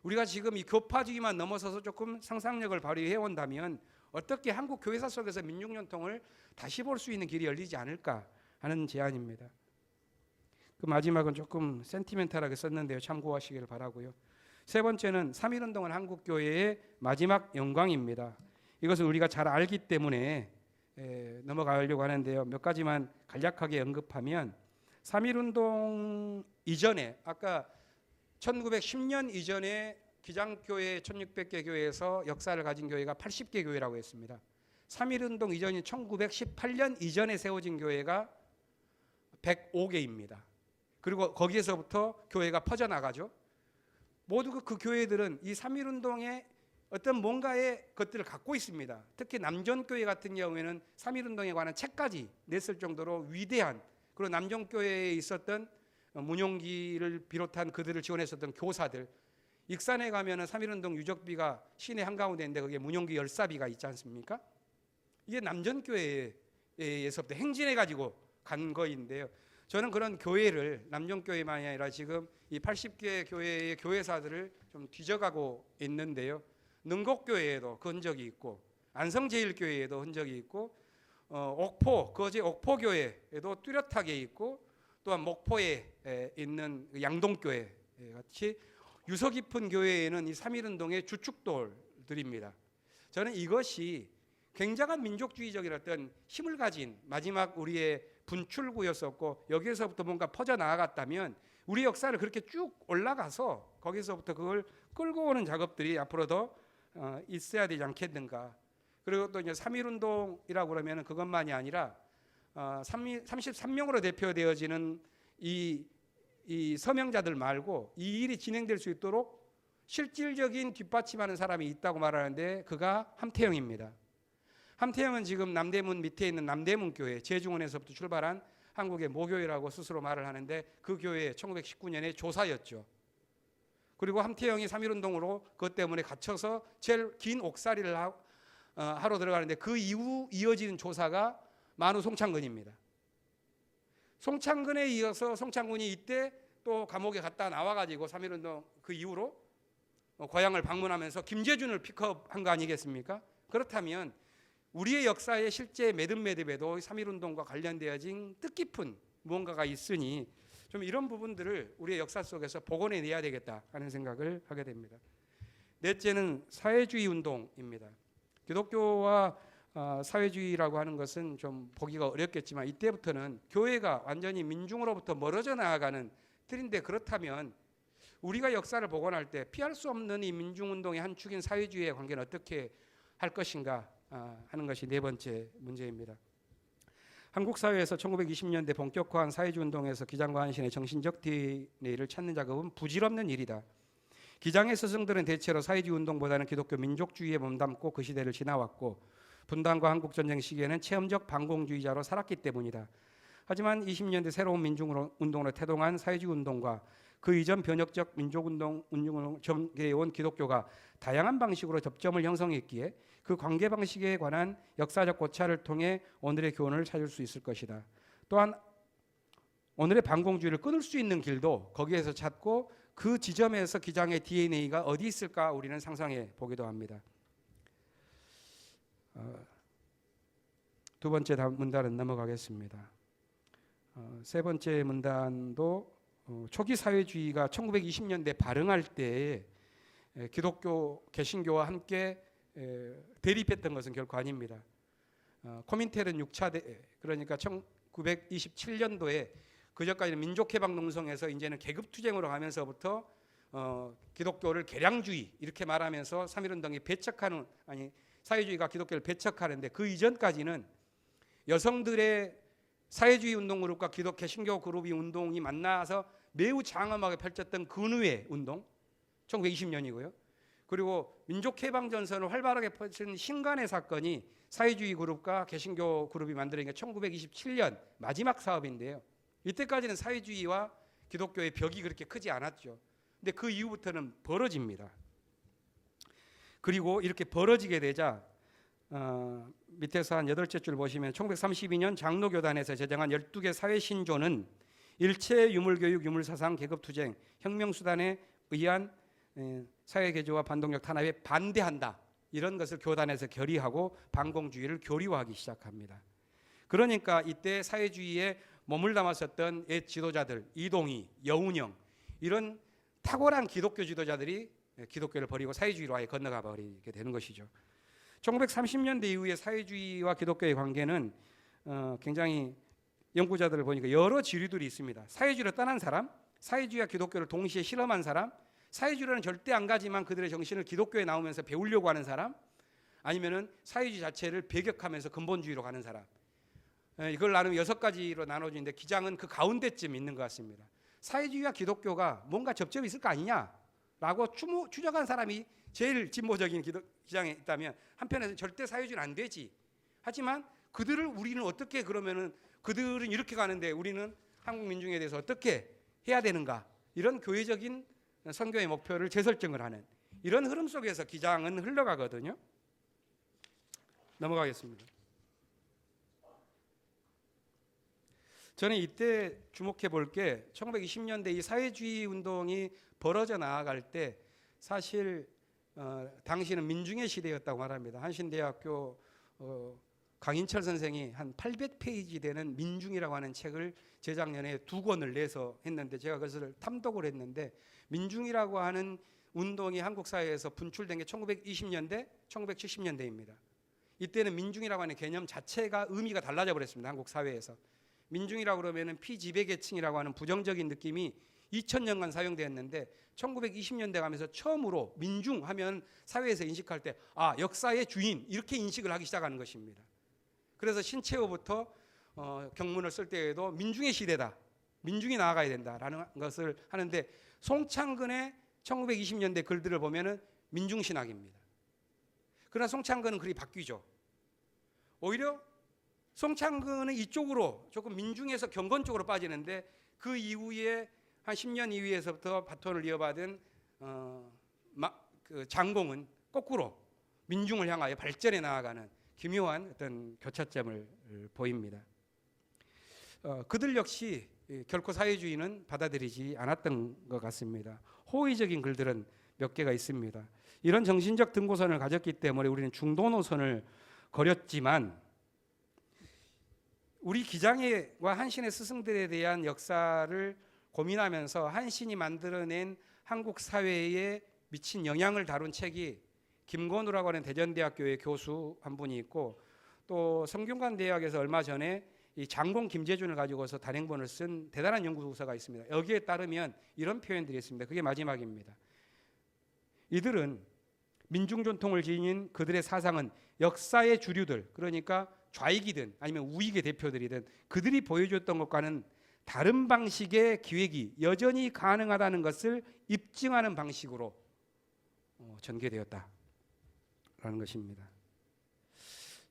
우리가 지금 이 교파주의만 넘어서서 조금 상상력을 발휘해 온다면 어떻게 한국 교회사 속에서 민중전통을 다시 볼 수 있는 길이 열리지 않을까 하는 제안입니다. 그 마지막은 조금 센티멘탈하게 썼는데요. 참고하시길 바라고요. 세 번째는 3.1운동은 한국교회의 마지막 영광입니다. 이것을 우리가 잘 알기 때문에 넘어가려고 하는데요. 몇 가지만 간략하게 언급하면 3.1운동 이전에 아까 1910년 이전에 기장교회 1600개 교회에서 역사를 가진 교회가 80개 교회라고 했습니다. 3.1운동 이전인 1918년 이전에 세워진 교회가 105개입니다. 그리고 거기에서부터 교회가 퍼져나가죠. 모두 그 교회들은 이 3.1운동의 어떤 뭔가의 것들을 갖고 있습니다. 특히 남전교회 같은 경우에는 3.1운동에 관한 책까지 냈을 정도로 위대한 그리고 남전교회에 있었던 문용기를 비롯한 그들을 지원했었던 교사들 익산에 가면은 3.1운동 유적비가 시내 한가운데 있는데 거기에 문용기 열사비가 있지 않습니까? 이게 남전교회에서부터 행진해가지고 간 거인데요. 저는 그런 교회를 남전교회만이 아니라 지금 이 80개 교회의 교회사들을 좀 뒤져가고 있는데요. 능곡교회에도 그 흔적이 있고 안성제일교회에도 흔적이 있고 거제 옥포교회에도 뚜렷하게 있고 또한 목포에 있는 양동교회 같이 유서 깊은 교회에는 이 3.1운동의 주축돌들입니다. 저는 이것이 굉장한 민족주의적인 어떤 힘을 가진 마지막 우리의 분출구였었고 여기에서부터 뭔가 퍼져나갔다면 우리 역사를 그렇게 쭉 올라가서 거기서부터 그걸 끌고 오는 작업들이 앞으로 더 있어야 되지 않겠는가. 그리고 또 이제 3.1운동이라고 그러면 그것만이 아니라 33명으로 대표되어지는 이 서명자들 말고 이 일이 진행될 수 있도록 실질적인 뒷받침하는 사람이 있다고 말하는데 그가 함태영입니다. 함태영은 지금 남대문 밑에 있는 남대문교회 제중원에서부터 출발한 한국의 모교회라고 스스로 말을 하는데 그 교회 1919년에 조사였죠. 그리고 함태영이 3.1운동으로 그것 때문에 갇혀서 제일 긴 옥살이를 하러 들어가는데 그 이후 이어지는 조사가 만우 송창근입니다. 송창근에 이어서 송창근이 이때 또 감옥에 갔다 나와가지고 3.1운동 그 이후로 고향을 방문하면서 김재준을 픽업한 거 아니겠습니까? 그렇다면 우리의 역사의 실제 매듭매듭에도 3.1운동과 관련되어진 뜻깊은 무언가가 있으니 좀 이런 부분들을 우리의 역사 속에서 복원해내야 되겠다 하는 생각을 하게 됩니다. 넷째는 사회주의 운동입니다. 기독교와 사회주의라고 하는 것은 좀 보기가 어렵겠지만 이때부터는 교회가 완전히 민중으로부터 멀어져 나아가는 틀인데 그렇다면 우리가 역사를 복원할 때 피할 수 없는 이 민중운동의 한 축인 사회주의의 관계는 어떻게 할 것인가 하는 것이 네 번째 문제입니다. 한국 사회에서 1920년대 본격화한 사회주의 운동에서 기장과 한신의 정신적 DNA를 찾는 작업은 부질없는 일이다. 기장의 스승들은 대체로 사회주의 운동보다는 기독교 민족주의에 몸담고 그 시대를 지나왔고 분단과 한국전쟁 시기에는 체험적 반공주의자로 살았기 때문이다. 하지만 20년대 새로운 민중운동으로 태동한 사회주의 운동과 그 이전 변혁적 민족운동을 전개해온 기독교가 다양한 방식으로 접점을 형성했기에 그 관계 방식에 관한 역사적 고찰을 통해 오늘의 교훈을 찾을 수 있을 것이다. 또한 오늘의 반공주의를 끊을 수 있는 길도 거기에서 찾고 그 지점에서 기장의 DNA가 어디 있을까 우리는 상상해 보기도 합니다. 두 번째 문단은 넘어가겠습니다. 세 번째 문단도 초기 사회주의가 1920년대 발흥할 때 기독교, 개신교와 함께 대립했던 것은 결코 아닙니다. 코민텔은 6차 대회, 그러니까 1927년도에 그전까지는 민족해방농성에서 이제는 계급투쟁으로 가면서부터 기독교를 개량주의 이렇게 말하면서 3.1운동이 배척하는, 아니 사회주의가 기독교를 배척하는데, 그 이전까지는 여성들의 사회주의 운동 그룹과 기독 개신교 그룹이 운동이 만나서 매우 장엄하게 펼쳤던 근우의 운동 1920년이고요. 그리고 민족해방전선을 활발하게 펼친 신간의 사건이 사회주의 그룹과 개신교 그룹이 만들어낸 게 1927년 마지막 사업인데요. 이때까지는 사회주의와 기독교의 벽이 그렇게 크지 않았죠. 근데 그 이후부터는 벌어집니다. 그리고 이렇게 벌어지게 되자 밑에서 한 8째 줄 보시면 1932년 장로교단에서 제정한 12개 사회신조는 일체 유물교육, 유물사상, 계급투쟁, 혁명수단에 의한 사회개조와 반동력 탄압에 반대한다. 이런 것을 교단에서 결의하고 반공주의를 교리화하기 시작합니다. 그러니까 이때 사회주의에 몸을 담았었던 옛 지도자들, 이동희, 여운형 이런 탁월한 기독교 지도자들이 기독교를 버리고 사회주의로 아예 건너가 버리게 되는 것이죠. 1930년대 이후에 사회주의와 기독교의 관계는 굉장히 연구자들을 보니까 여러 지류들이 있습니다. 사회주의로 떠난 사람, 사회주의와 기독교를 동시에 실험한 사람, 사회주의로는 절대 안 가지만 그들의 정신을 기독교에 나오면서 배우려고 하는 사람, 아니면은 사회주의 자체를 배격하면서 근본주의로 가는 사람. 이걸 나누면 6가지로 나눠지는데 기장은 그 가운데쯤 있는 것 같습니다. 사회주의와 기독교가 뭔가 접점이 있을 거 아니냐라고 추적한 사람이 제일 진보적인 기장에 있다면, 한편에서 절대 사회주의는 안 되지. 하지만 그들을 우리는 어떻게, 그러면은 그들은 이렇게 가는데 우리는 한국 민중에 대해서 어떻게 해야 되는가, 이런 교회적인 선교의 목표를 재설정을 하는 이런 흐름 속에서 기장은 흘러가거든요. 넘어가겠습니다. 저는 이때 주목해 볼 게 1920년대 이 사회주의 운동이 벌어져 나아갈 때 사실 당시는 민중의 시대였다고 말합니다. 한신대학교 강인철 선생이 한 800페이지 되는 민중이라고 하는 책을 재작년에 2권을 내서 했는데, 제가 그것을 탐독을 했는데, 민중이라고 하는 운동이 한국 사회에서 분출된 게 1920년대, 1970년대입니다. 이때는 민중이라고 하는 개념 자체가 의미가 달라져 버렸습니다. 한국 사회에서. 민중이라고 그러면은 피지배계층이라고 하는 부정적인 느낌이 2000년간 사용되었는데, 1920년대 가면서 처음으로 민중하면 사회에서 인식할 때 역사의 주인 이렇게 인식을 하기 시작하는 것입니다. 그래서 신채호부터 경문을 쓸 때에도 민중의 시대다, 민중이 나아가야 된다라는 것을 하는데, 송창근의 1920년대 글들을 보면은 민중신학입니다. 그러나 송창근은 글이 바뀌죠. 오히려 송창근은 이쪽으로 조금 민중에서 경건 쪽으로 빠지는데, 그 이후에 한 10년 이후에서부터 바톤을 이어받은 그 장공은 거꾸로 민중을 향하여 발전해 나아가는 기묘한 어떤 교차점을 보입니다. 그들 역시 결코 사회주의는 받아들이지 않았던 것 같습니다. 호의적인 글들은 몇 개가 있습니다. 이런 정신적 등고선을 가졌기 때문에 우리는 중도 노선을 거렸지만, 우리 기장애와 한신의 스승들에 대한 역사를 고민하면서 한신이 만들어낸 한국 사회에 미친 영향을 다룬 책이 김건우라고 하는 대전대학교의 교수 한 분이 있고, 또 성균관대학에서 얼마 전에 이 장공 김재준을 가지고서 단행본을 쓴 대단한 연구소가 있습니다. 여기에 따르면 이런 표현들이 있습니다. 그게 마지막입니다. 이들은 민중전통을 지닌 그들의 사상은 역사의 주류들, 그러니까 좌익이든 아니면 우익의 대표들이든 그들이 보여줬던 것과는 다른 방식의 기획이 여전히 가능하다는 것을 입증하는 방식으로 전개되었다라는 것입니다.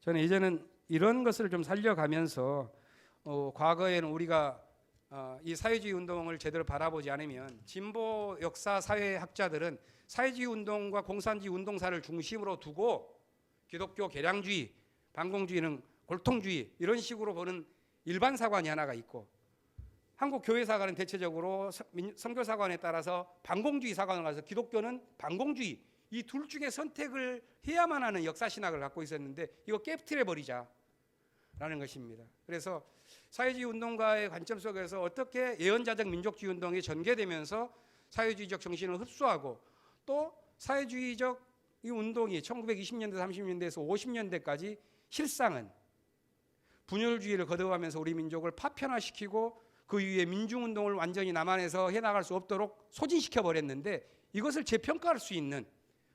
저는 이제는 이런 것을 좀 살려가면서 과거에는 우리가 이 사회주의 운동을 제대로 바라보지 않으면 진보 역사 사회학자들은 사회주의 운동과 공산주의 운동사를 중심으로 두고 기독교 개량주의, 반공주의는 골통주의 이런 식으로 보는 일반 사관이 하나가 있고, 한국 교회 사관은 대체적으로 선교 사관에 따라서 반공주의 사관을 가서 기독교는 반공주의 이 둘 중에 선택을 해야만 하는 역사 신학을 갖고 있었는데 이거 깨트려 버리자라는 것입니다. 그래서 사회주의 운동가의 관점 속에서 어떻게 예언자적 민족주의 운동이 전개되면서 사회주의적 정신을 흡수하고 또 사회주의적 이 운동이 1920년대 30년대에서 50년대까지 실상은 분열주의를 거듭하면서 우리 민족을 파편화시키고 그 이후에 민중운동을 완전히 남한에서 해나갈 수 없도록 소진시켜 버렸는데 이것을 재평가할 수 있는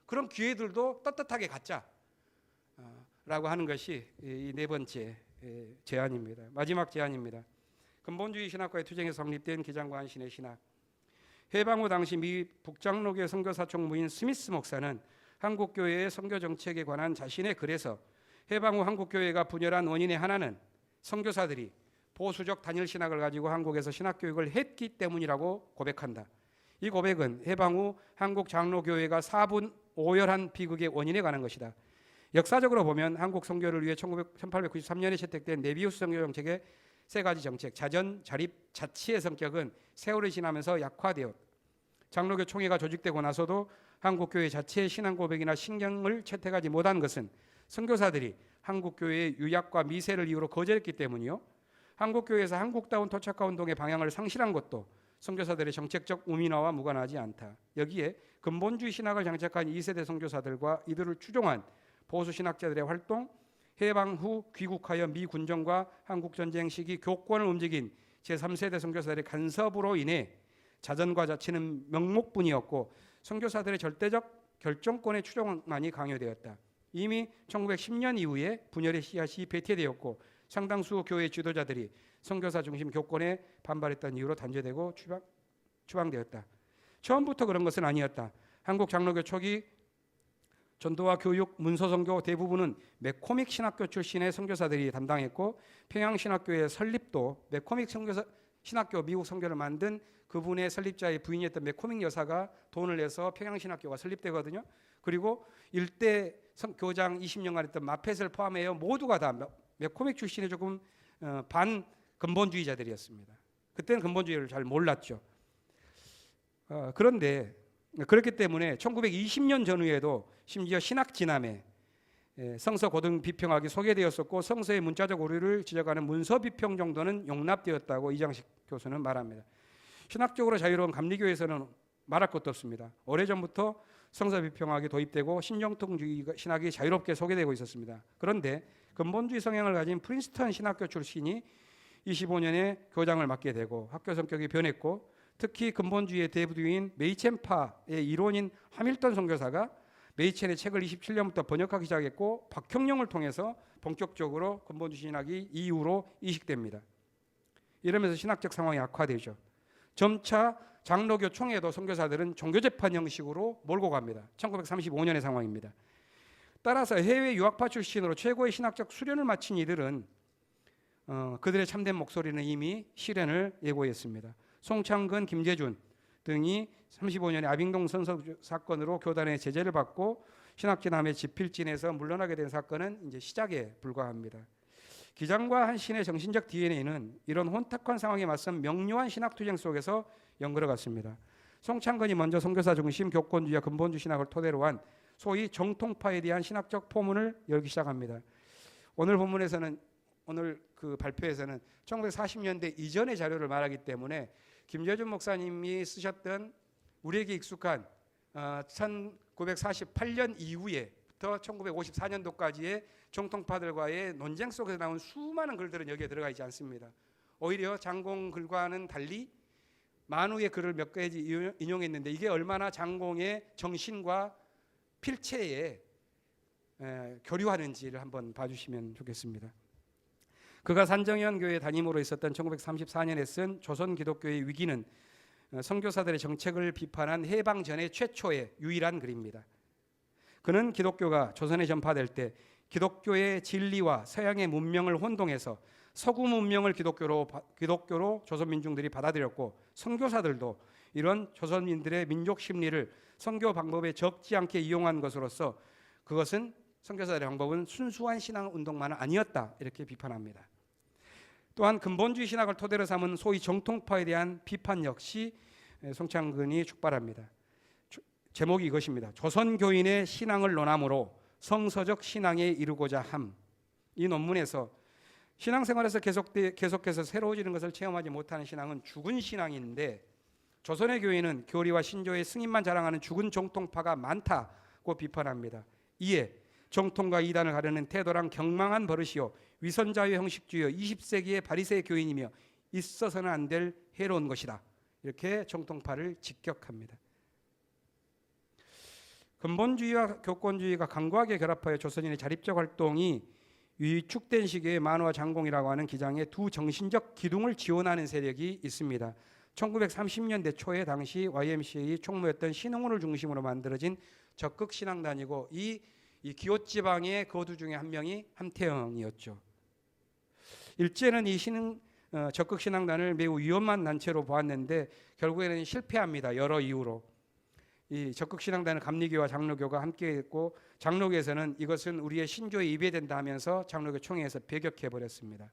그런 기회들도 떳떳하게 갖자라고 하는 것이 이 네 번째 제안입니다. 마지막 제안입니다. 근본주의 신학과의 투쟁에서 성립된 기장과 한신의 신학. 해방 후 당시 미 북장로교 선교사 총무인 스미스 목사는 한국교회의 선교 정책에 관한 자신의 글에서 해방 후 한국교회가 분열한 원인의 하나는 선교사들이 보수적 단일 신학을 가지고 한국에서 신학교육을 했기 때문이라고 고백한다. 이 고백은 해방 후 한국 장로교회가 4분 오열한 비극의 원인에 관한 것이다. 역사적으로 보면 한국 선교를 위해 1893년에 채택된 네비우스 선교 정책의 세 가지 정책, 자전, 자립, 자치의 성격은 세월이 지나면서 약화되었다. 장로교 총회가 조직되고 나서도 한국교회 자체의 신앙 고백이나 신경을 채택하지 못한 것은 선교사들이 한국교회의 유약과 미세를 이유로 거절했기 때문이요. 한국교회에서 한국다운 토착화 운동의 방향을 상실한 것도 선교사들의 정책적 우민화와 무관하지 않다. 여기에 근본주의 신학을 장착한 2세대 선교사들과 이들을 추종한 보수 신학자들의 활동, 해방 후 귀국하여 미 군정과 한국전쟁 시기 교권을 움직인 제3세대 선교사들의 간섭으로 인해 자전과 자치는 명목뿐이었고 선교사들의 절대적 결정권의 추종만이 강요되었다. 이미 1910년 이후에 분열의 씨앗이 배태되었고 상당수 교회 지도자들이 선교사 중심 교권에 반발했던 이유로 단죄되고 추방되었다. 처음부터 그런 것은 아니었다. 한국 장로교 초기 전도와 교육, 문서선교 대부분은 매코믹 신학교 출신의 선교사들이 담당했고 평양신학교의 설립도 매코믹 신학교 미국 선교를 만든 그분의 설립자의 부인이었던 매코믹 여사가 돈을 내서 평양신학교가 설립되거든요. 그리고 일대 교장 20년간 했던 마펫을 포함해요. 모두가 다 매코믹 출신의 조금 반근본주의자들이었습니다. 그때는 근본주의를 잘 몰랐죠. 그런데 그렇기 때문에 1920년 전후에도 심지어 신학진함에 성서 고등 비평학이 소개되었었고 성서의 문자적 오류를 지적하는 문서 비평 정도는 용납되었다고 이장식 교수는 말합니다. 신학적으로 자유로운 감리교에서는 말할 것도 없습니다. 오래전부터 성서 비평학이 도입되고 신정통주의 신학이 자유롭게 소개되고 있었습니다. 그런데 근본주의 성향을 가진 프린스턴 신학교 출신이 25년에 교장을 맡게 되고 학교 성격이 변했고 특히 근본주의의 대부인 메이첸파의 이론인 하밀턴 선교사가 메이첸의 책을 27년부터 번역하기 시작했고 박형룡을 통해서 본격적으로 근본주의 신학이 이후로 이식됩니다. 이러면서 신학적 상황이 악화되죠. 점차 장로교 총회도 선교사들은 종교재판 형식으로 몰고 갑니다. 1935년의 상황입니다. 따라서 해외 유학파 출신으로 최고의 신학적 수련을 마친 이들은 그들의 참된 목소리는 이미 실현을 예고했습니다. 송창근, 김재준 등이 35년에 아빙동 선서 사건으로 교단의 제재를 받고 신학진함의 지필진에서 물러나게 된 사건은 이제 시작에 불과합니다. 기장과 한신의 정신적 DNA는 이런 혼탁한 상황에 맞선 명료한 신학투쟁 속에서 연결어갔습니다. 송창근이 먼저 선교사 중심 교권주의와 근본주의 신학을 토대로 한 소위 정통파에 대한 신학적 포문을 열기 시작합니다. 오늘 본문에서는 오늘 그 발표에서는 1940년대 이전의 자료를 말하기 때문에 김재준 목사님이 쓰셨던 우리에게 익숙한 1948년 이후에부터 1954년도까지의 정통파들과의 논쟁 속에서 나온 수많은 글들은 여기에 들어가 있지 않습니다. 오히려 장공 글과는 달리 만우의 글을 몇 가지 인용했는데 이게 얼마나 장공의 정신과 필체에 교류하는지를 한번 봐주시면 좋겠습니다. 그가 산정현 교회 담임으로 있었던 1934년에 쓴 조선 기독교의 위기는 선교사들의 정책을 비판한 해방 전의 최초의 유일한 글입니다. 그는 기독교가 조선에 전파될 때 기독교의 진리와 서양의 문명을 혼동해서 서구 문명을 기독교로 조선 민중들이 받아들였고 선교사들도 이런 조선민들의 민족 심리를 선교 방법에 적지 않게 이용한 것으로서 그것은 선교사들의 방법은 순수한 신앙 운동만은 아니었다 이렇게 비판합니다. 또한 근본주의 신학을 토대로 삼은 소위 정통파에 대한 비판 역시 송창근이 촉발합니다. 제목이 이것입니다. 조선교인의 신앙을 논함으로 성서적 신앙에 이르고자 함. 이 논문에서 신앙생활에서 계속해서 새로워지는 것을 체험하지 못하는 신앙은 죽은 신앙인데, 조선의 교회는 교리와 신조의 승인만 자랑하는 죽은 정통파가 많다고 비판합니다. 이에 정통과 이단을 가르는 태도랑 경망한 버릇이요 위선자유 형식주의요 20세기의 바리새의 교인이며 있어서는 안 될 해로운 것이다. 이렇게 정통파를 직격합니다. 근본주의와 교권주의가 강고하게 결합하여 조선인의 자립적 활동이 위축된 시기에 만화 장공이라고 하는 기장의 두 정신적 기둥을 지원하는 세력이 있습니다. 1930년대 초에 당시 YMCA 총무였던 신흥훈을 중심으로 만들어진 적극신앙단이고, 이 기호지방의 거두 중에 한 명이 함태영이었죠. 일제는 이 적극신앙단을 매우 위험한 단체로 보았는데 결국에는 실패합니다. 여러 이유로. 이 적극신앙단은 감리교와 장로교가 함께했고, 장로교에서는 이것은 우리의 신조에 위배된다 하면서 장로교 총회에서 배격해버렸습니다.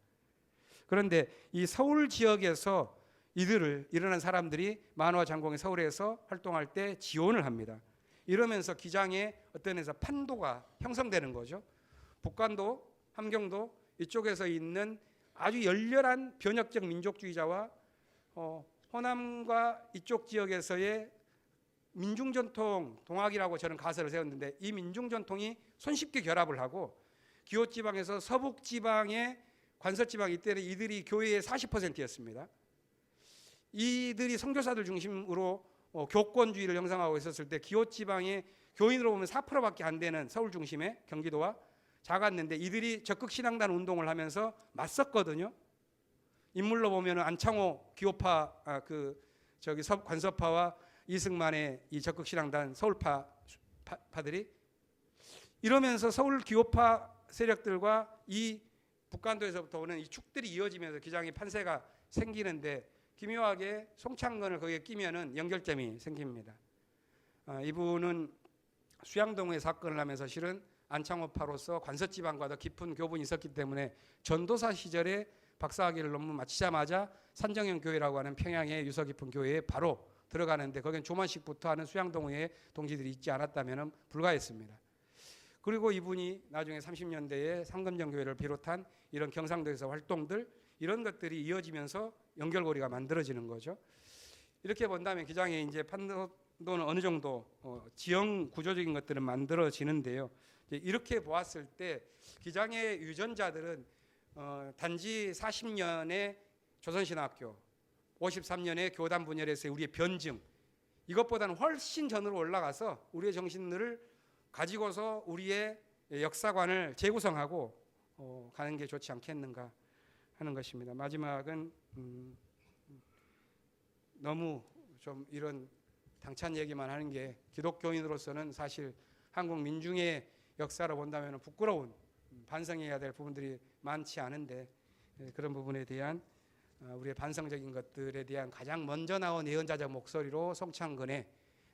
그런데 이 서울 지역에서 일어난 사람들이 만화 장공이 서울에서 활동할 때 지원을 합니다. 이러면서 기장의 어떤 데서 판도가 형성되는 거죠. 북한도, 함경도 이쪽에서 있는 아주 열렬한 변혁적 민족주의자와 호남과 이쪽 지역에서의 민중전통 동학이라고 저는 가설을 세웠는데, 이 민중전통이 손쉽게 결합을 하고 기호지방에서 서북지방의 관서지방, 이때는 이들이 교회의 40%였습니다. 이들이 선교사들 중심으로 교권주의를 형성하고 있었을 때 기호지방의 교인으로 보면 4%밖에 안 되는 서울 중심의 경기도와 작았는데, 이들이 적극신앙단 운동을 하면서 맞섰거든요. 인물로 보면 안창호 기호파 관서파와 이승만의 이 적극신앙단 서울파들이 이러면서 서울 기호파 세력들과 이 북간도에서부터 오는 이 축들이 이어지면서 기장의 판세가 생기는데, 기묘하게 송창건을 거기에 끼면은 연결점이 생깁니다. 이분은 수양동의 사건을 하면서 실은 안창호파로서 관서지방과도 깊은 교분이 있었기 때문에 전도사 시절에 박사학위를 논문 마치자마자 산정형 교회라고 하는 평양의 유서 깊은 교회에 바로 들어가는데, 거기는 조만식부터 하는 수양동의 동지들이 있지 않았다면 불가했습니다. 그리고 이분이 나중에 30년대에 상금정 교회를 비롯한 이런 경상도에서 활동들, 이런 것들이 이어지면서 연결고리가 만들어지는 거죠. 이렇게 본다면 기장의 이제 판도는 어느 정도 지형 구조적인 것들은 만들어지는데요. 이렇게 보았을 때 기장의 유전자들은 단지 40년의 조선신학교, 53년의 교단 분열에서의 우리의 변증, 이것보다는 훨씬 전으로 올라가서 우리의 정신들을 가지고서 우리의 역사관을 재구성하고 가는 게 좋지 않겠는가 하는 것입니다. 마지막은 너무 좀 이런 당찬 얘기만 하는 게 기독교인으로서는 사실 한국 민중의 역사로 본다면 부끄러운, 반성해야 될 부분들이 많지 않은데, 그런 부분에 대한 우리의 반성적인 것들에 대한 가장 먼저 나온 예언자적 목소리로 송창근의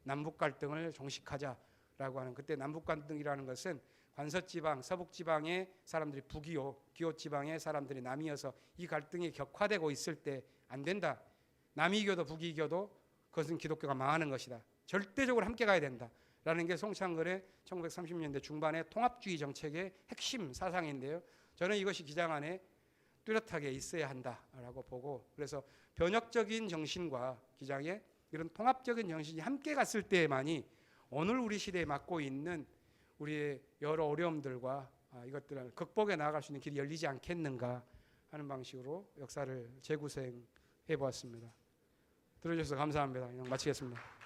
남북 갈등을 종식하자라고 하는, 그때 남북 갈등이라는 것은 관서지방, 서북지방의 사람들이 북이요, 기호지방의 사람들이 남이어서 이 갈등이 격화되고 있을 때 안 된다. 남이교도 북이교도 그것은 기독교가 망하는 것이다. 절대적으로 함께 가야 된다라는 게 송창근의 1930년대 중반의 통합주의 정책의 핵심 사상인데요. 저는 이것이 기장 안에 뚜렷하게 있어야 한다라고 보고, 그래서 변혁적인 정신과 기장의 이런 통합적인 정신이 함께 갔을 때만이 오늘 우리 시대에 맞고 있는 우리의 여러 어려움들과 이것들을 극복해 나아갈 수 있는 길이 열리지 않겠는가 하는 방식으로 역사를 재구성해 보았습니다. 들어주셔서 감사합니다. 마치겠습니다.